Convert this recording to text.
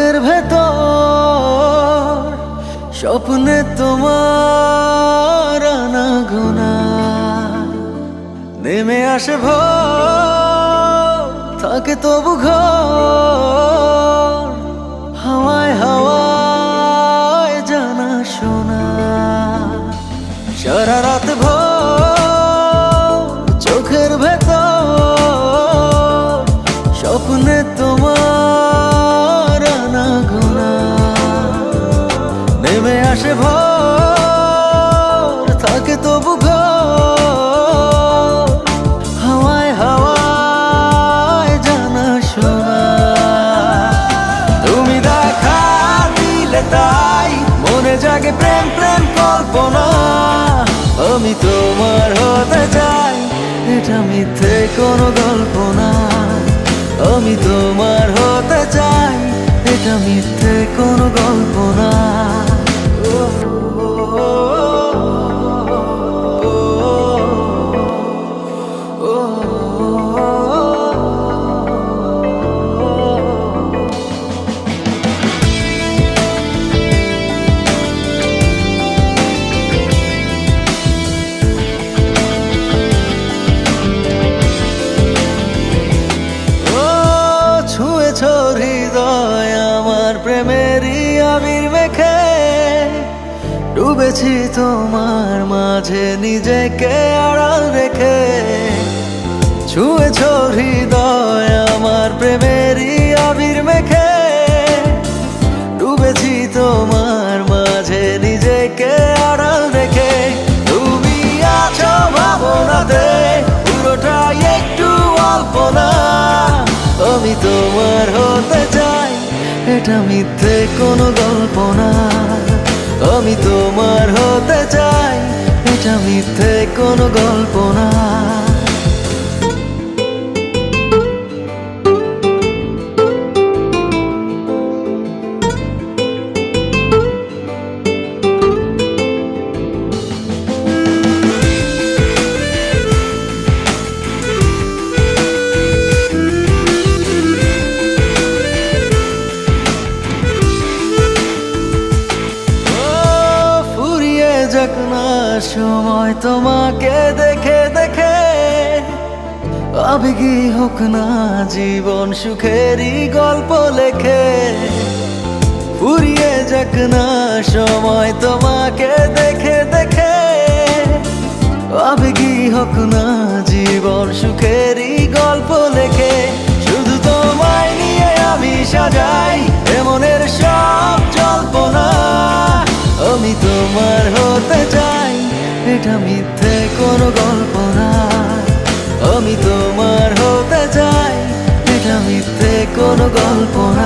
চোখের ভেতর স্বপ্নে তোমার আনাগোনা নেমে আসে ভোর, থাকে তবু ঘর হাওয়ায় হাওয়ায় জানা শোনা। সারা রাত ভোর চোখের ভেতর স্বপ্নে তোমার আনাগোনা নেমে আসে ভোর, থাকে তবু ঘর হাওয়ায় হাওয়ায় জানা শোনা। তুমি দেখা দিলে তাই মনে জাগে প্রেম প্রেম কল্পনা। আমি তোমার হতে চাই, এটা মিথ্যে কোনো গল্প না। আমি তোমার হতে চাই, এটা মিথ্যে কোনো গল্প না। হৃদয় আমার প্রেমেরই আবির মেখে, ডুবেছি তোমার মাঝে নিজেকে আড়াল রেখে। ছুঁয়েছ হৃদয় আমার প্রেমেরই আবির মেখে, ডুবেছি তোমার মাঝে নিজেকে আড়াল রেখে। তুমি আছো ভাবনাতে, পুরোটাই একটু অল্প না। আমি তোমার হতে চাই, এটা মিথ্যে কোনো গল্প না। আমি তোমার হতে চাই, এটা মিথ্যে কোনো গল্প না। যাক না সময় তোমাকে দেখে দেখে, আবেগী হোক না জীবন সুখেরই গল্প লেখে। ফুরিয়ে যাক না সময় তোমাকে দেখে দেখে, আবেগী হোক না জীবন সুখেরই গল্প লেখে। শুধু তোমায় নিয়ে আমি সাজাই এমনের সব জল্পনা। আমি তোমার হতে চাই, এটা মিথ্যে কোনো গল্প না। আমি তোমার হতে চাই, এটা মিথ্যে কোনো গল্প না।